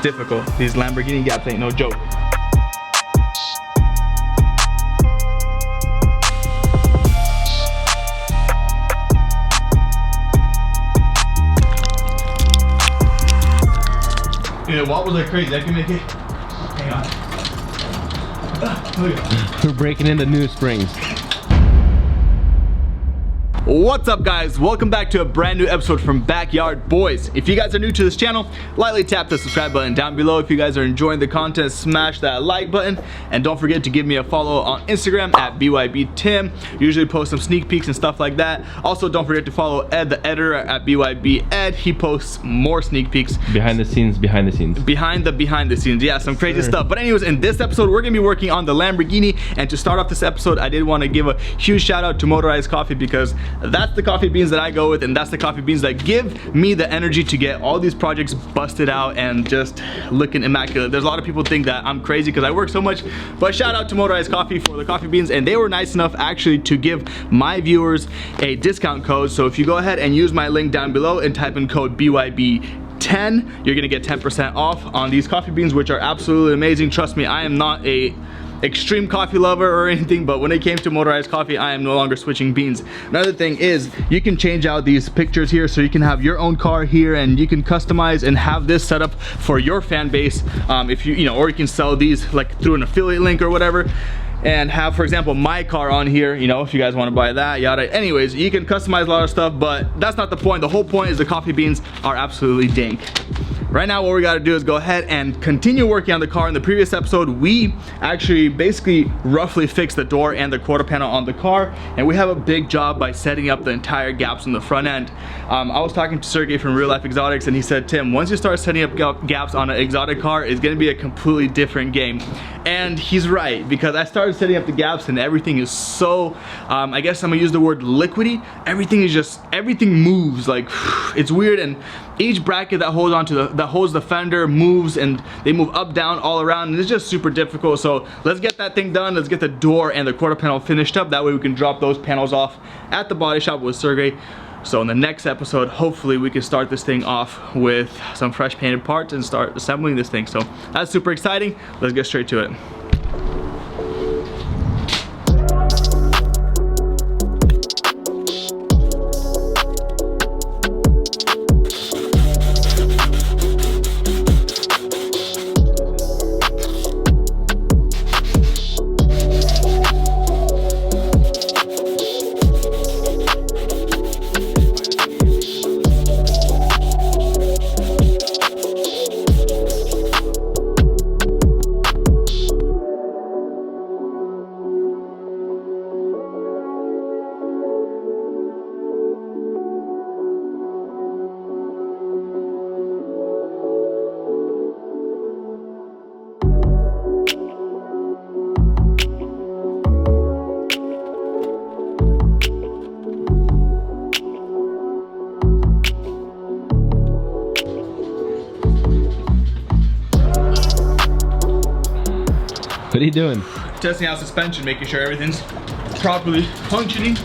difficult. These Lamborghini gaps ain't no joke. You know, what was like crazy? I can make it. Hang on. We're breaking into new springs. What's up, guys? Welcome back to a brand new episode from Backyard Boys. If you guys are new to this channel, lightly tap the subscribe button down below. If you guys are enjoying the content, smash that like button, and don't forget to give me a follow on Instagram at BYBTim. Usually post some sneak peeks and stuff like that. Also, don't forget to follow Ed, the editor, at BYBEd. He posts more sneak peeks. Behind the scenes. Behind the scenes. Yeah, some crazy stuff. But anyways, in this episode, we're gonna be working on the Lamborghini. And to start off this episode, I did want to give a huge shout out to Motorized Coffee, because that's the coffee beans that I go with, and that's the coffee beans that give me the energy to get all these projects busted out and just looking immaculate. There's a lot of people think that I'm crazy because I work so much, but shout out to Motorized Coffee for the coffee beans, and they were nice enough actually to give my viewers a discount code. So if you go ahead and use my link down below and type in code BYB10, you're gonna get 10% off on these coffee beans, which are absolutely amazing. Trust me, I am not a extreme coffee lover or anything, but when it came to Motorized Coffee, I am no longer switching beans. Another thing is you can change out these pictures here, so you can have your own car here and you can customize and have this set up for your fan base. If you know, or you can sell these like through an affiliate link or whatever, and have, for example, my car on here, you know, if you guys want to buy that, yada. Anyways, you can customize a lot of stuff, but that's not the point. The whole point is the coffee beans are absolutely dank. Right now, what we got to do is go ahead and continue working on the car. In the previous episode, we actually basically roughly fixed the door and the quarter panel on the car, and we have a big job by setting up the entire gaps on the front end. I was talking to Sergey from Real Life Exotics, and he said, Tim, once you start setting up gaps on an exotic car, it's going to be a completely different game. And he's right, because I started setting up the gaps and everything is so, I guess I'm gonna use the word liquidy. Everything moves, like, it's weird, and each bracket that holds onto that holds the fender moves, and they move up, down, all around, and it's just super difficult. So let's get that thing done. Let's get the door and the quarter panel finished up. That way we can drop those panels off at the body shop with Sergey. So in the next episode, hopefully we can start this thing off with some fresh painted parts and start assembling this thing. So that's super exciting. Let's get straight to it. What are you doing? Testing out suspension, making sure everything's properly functioning.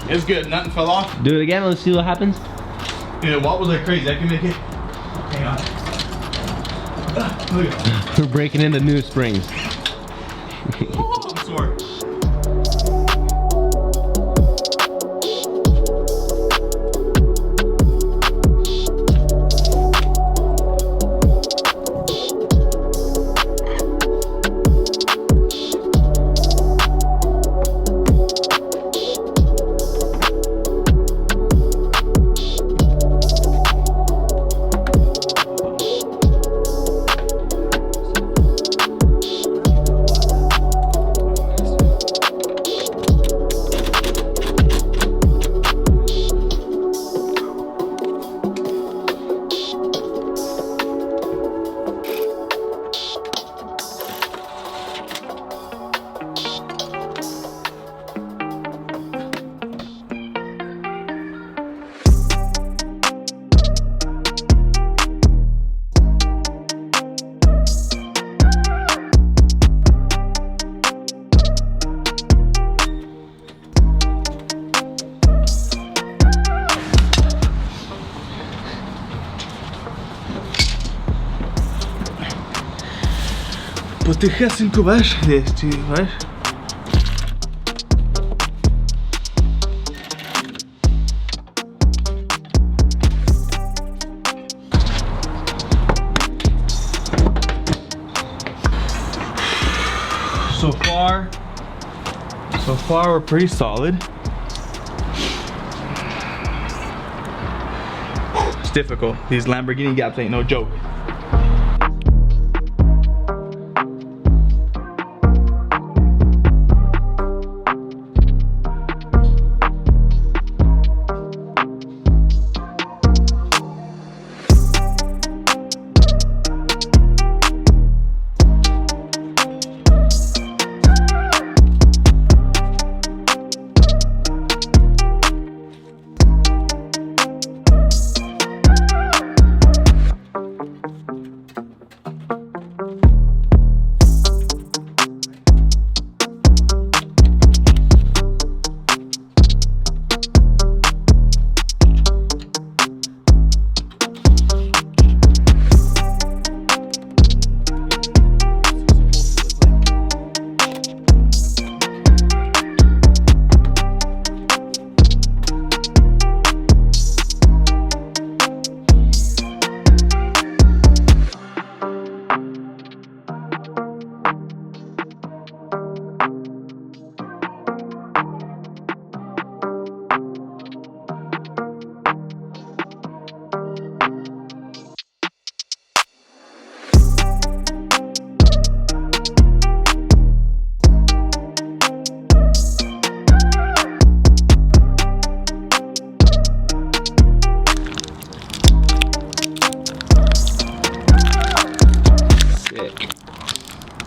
It's good, nothing fell off. Do it again, let's see what happens. You know, what was like crazy? I can make it. Hang on. Look at that. We're breaking into new springs. Oh, I'm sore. Pues ty Hesinku veš, ty veš. So far we're pretty solid. It's difficult. These Lamborghini gaps ain't no joke.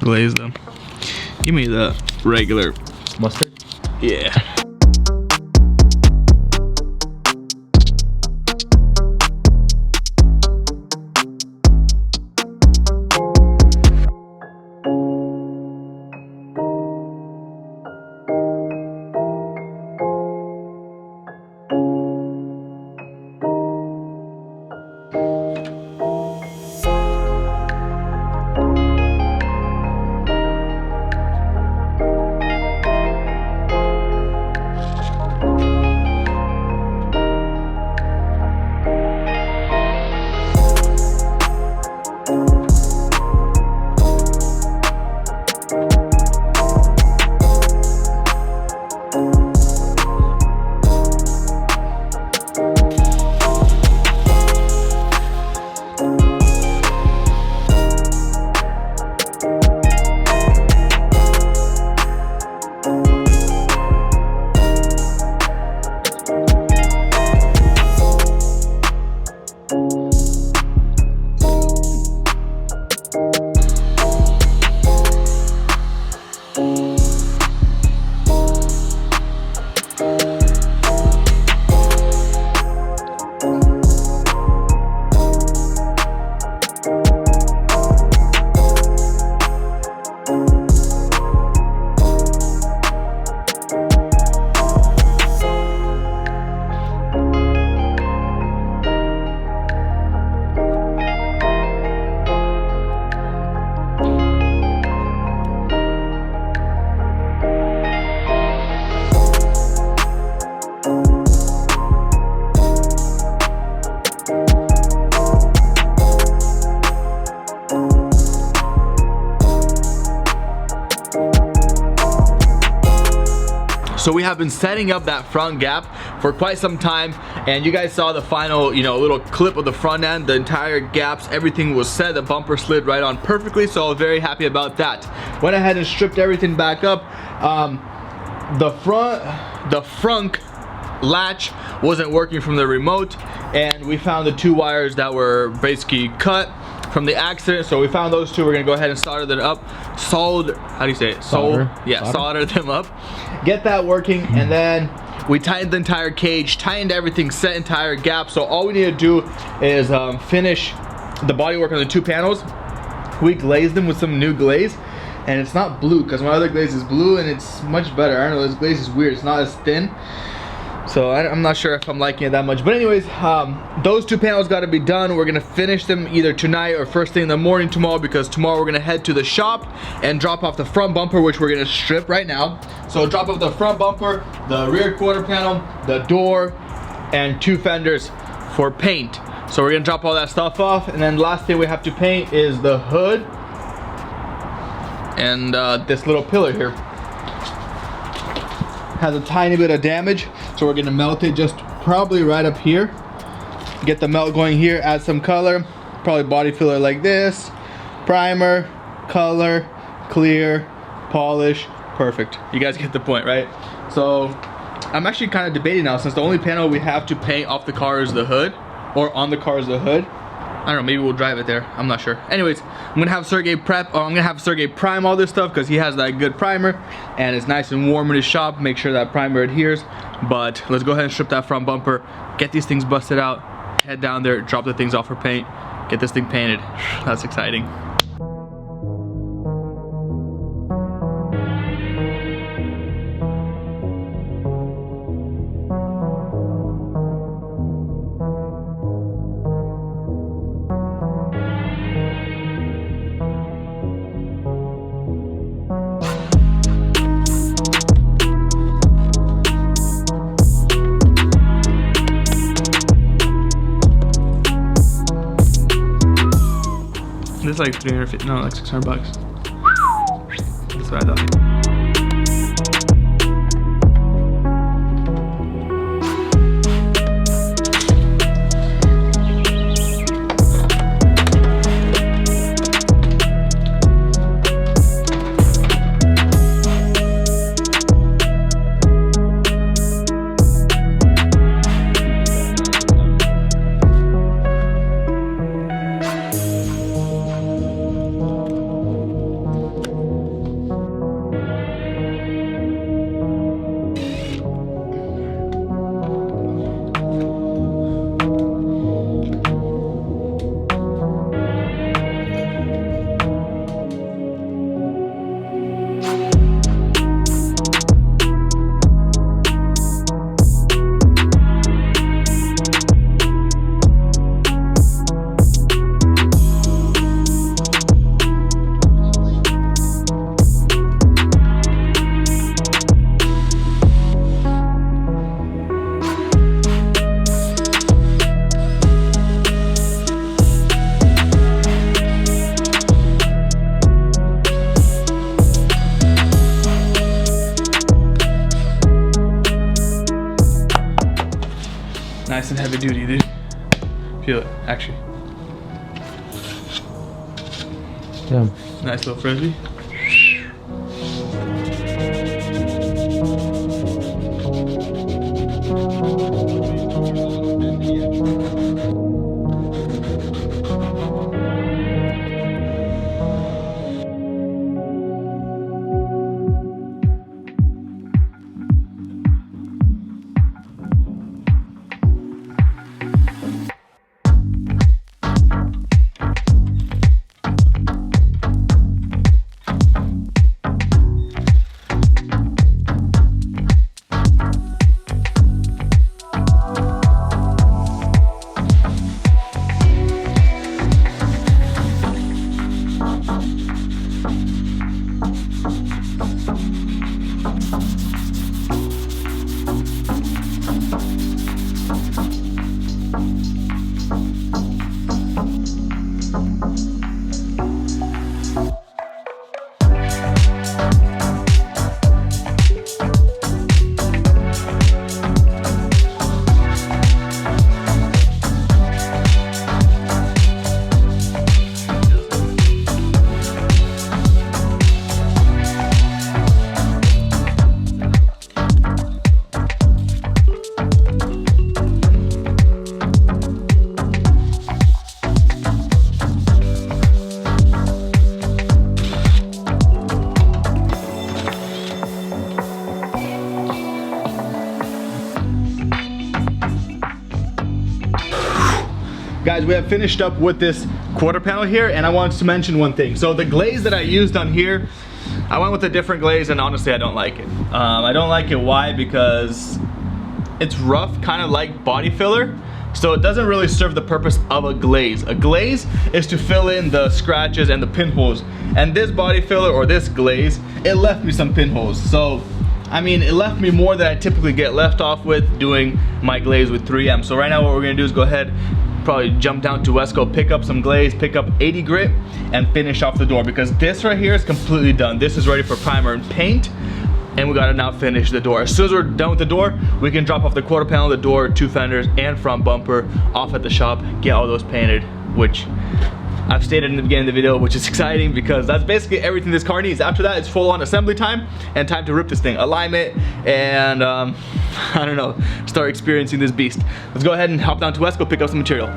Glaze them. Give me the regular Mustard? Yeah. So we have been setting up that front gap for quite some time, and you guys saw the final, little clip of the front end. The entire gaps, everything was set. The bumper slid right on perfectly, so I was very happy about that. Went ahead and stripped everything back up. The front latch wasn't working from the remote, and we found the two wires that were basically cut from the accident. So we found those two. We're gonna go ahead and solder them up. How do you say it? Solder them up. Get that working, and then we tightened the entire cage, tightened everything, set entire gap. So all we need to do is finish the bodywork on the two panels. We glazed them with some new glaze, and it's not blue because my other glaze is blue and it's much better. I don't know, this glaze is weird. It's not as thin. So I'm not sure if I'm liking it that much. But anyways, those two panels got to be done. We're gonna finish them either tonight or first thing in the morning tomorrow, because tomorrow we're gonna head to the shop and drop off the front bumper, which we're gonna strip right now. So drop off the front bumper, the rear quarter panel, the door, and 2 fenders for paint. So we're gonna drop all that stuff off, and then last thing we have to paint is the hood and this little pillar here. Has a tiny bit of damage, so we're gonna melt it just probably right up here. Get the melt going here, add some color, probably body filler like this, primer, color, clear, polish, perfect. You guys get the point, right? So I'm actually kind of debating now, since the only panel we have to paint off the car is the hood, or on the car is the hood. I don't know, maybe we'll drive it there, I'm not sure. Anyways, I'm gonna have Sergey prime all this stuff, because he has that good primer and it's nice and warm in his shop. Make sure that primer adheres. But let's go ahead and strip that front bumper, get these things busted out, head down there, drop the things off for paint, get this thing painted. That's exciting. It's like 350, no, like 600 bucks. That's what I thought. Nice and heavy duty, dude. Feel it, actually. Yeah. Nice little frisbee. Guys, we have finished up with this quarter panel here, and I wanted to mention one thing. So the glaze that I used on here, I went with a different glaze, and honestly I don't like it. I don't like it, why? Because it's rough, kind of like body filler. So it doesn't really serve the purpose of a glaze. A glaze is to fill in the scratches and the pinholes. And this body filler or this glaze, it left me some pinholes. So, I mean, it left me more than I typically get left off with doing my glaze with 3M. So right now what we're gonna do is go ahead, probably jump down to Wesco, pick up some glaze, pick up 80 grit, and finish off the door, because this right here is completely done. This is ready for primer and paint, and we gotta now finish the door. As soon as we're done with the door, we can drop off the quarter panel, the door, 2 fenders, and front bumper off at the shop, get all those painted, which I've stated in the beginning of the video, which is exciting because that's basically everything this car needs. After that, it's full on assembly time and time to rip this thing, alignment, and I don't know, start experiencing this beast. Let's go ahead and hop down to Wesco, pick up some material.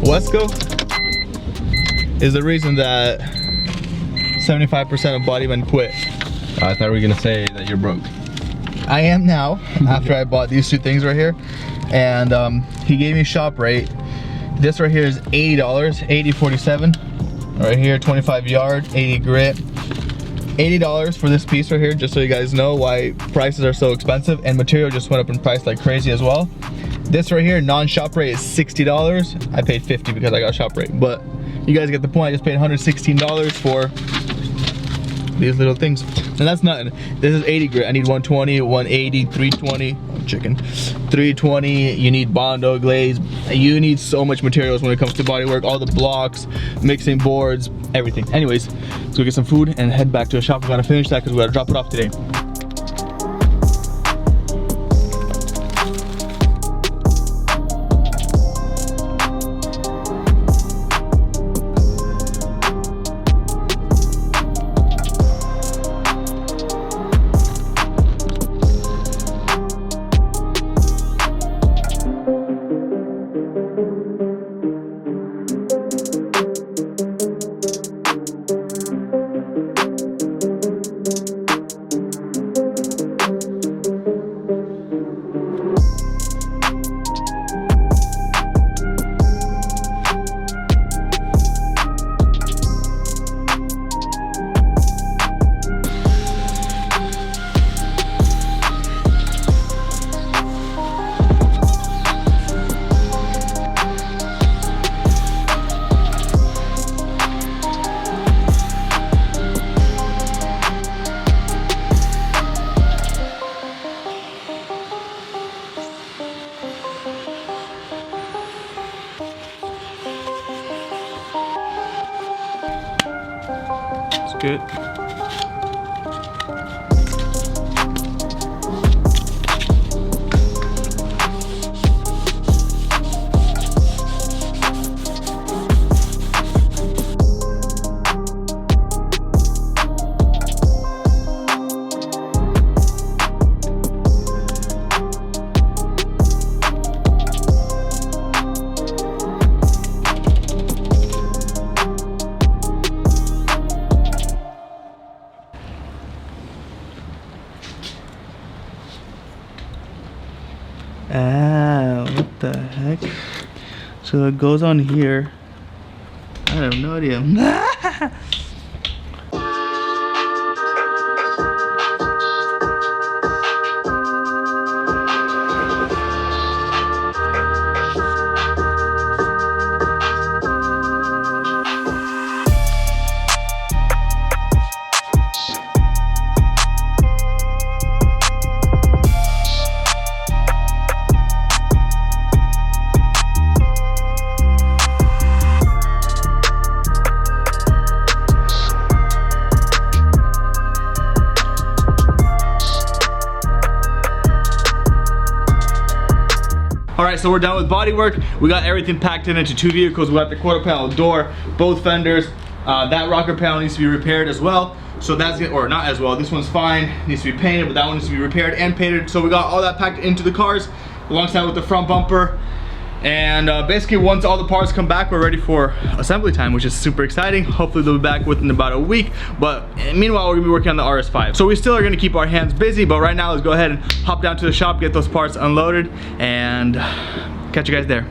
Wesco is the reason that 75% of bodymen quit. I thought we were gonna say that you're broke. I am now, after I bought these 2 things right here. And he gave me shop rate. This right here is $80, $80.47. Right here, 25 yard, 80 grit. $80 for this piece right here, just so you guys know why prices are so expensive, and material just went up in price like crazy as well. This right here, non-shop rate is $60. I paid $50 because I got shop rate, but you guys get the point. I just paid $116 for these little things, and that's nothing. This is 80 grit. I need 120, 180, 320. Oh, chicken. 320. You need Bondo glaze. You need so much materials when it comes to bodywork. All the blocks, mixing boards, everything. Anyways, let's go get some food and head back to the shop. We gotta finish that because we gotta drop it off today. Good. Ah, what the heck? So it goes on here. I have no idea. Alright, so we're done with bodywork. We got everything packed into 2 vehicles. We got the quarter panel door, both fenders, That rocker panel needs to be repaired as well. So that's it, or not as well. This one's fine, needs to be painted, but that one needs to be repaired and painted. So we got all that packed into the cars alongside with the front bumper. And basically once all the parts come back, we're ready for assembly time, which is super exciting. Hopefully they'll be back within about a week. But meanwhile, we're gonna be working on the RS5. So we still are gonna keep our hands busy, but right now let's go ahead and hop down to the shop, get those parts unloaded, and catch you guys there.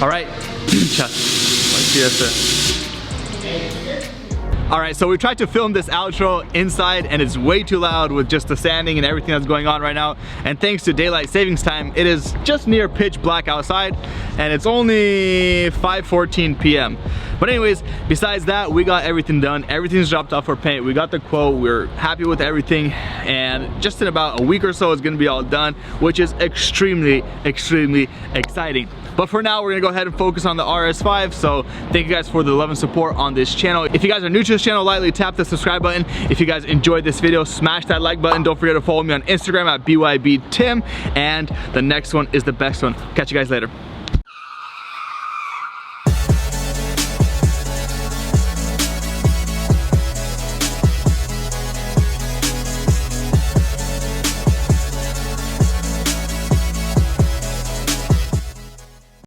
All right, all right, so we tried to film this outro inside and it's way too loud with just the sanding and everything that's going on right now. And thanks to daylight savings time, it is just near pitch black outside and it's only 5:14 p.m. But anyways, besides that, we got everything done. Everything's dropped off for paint. We got the quote, we're happy with everything. And just in about a week or so, it's gonna be all done, which is extremely, extremely exciting. But for now, we're gonna go ahead and focus on the RS5. So thank you guys for the love and support on this channel. If you guys are new to this channel, lightly tap the subscribe button. If you guys enjoyed this video, smash that like button. Don't forget to follow me on Instagram at BYBTim. And the next one is the best one. Catch you guys later.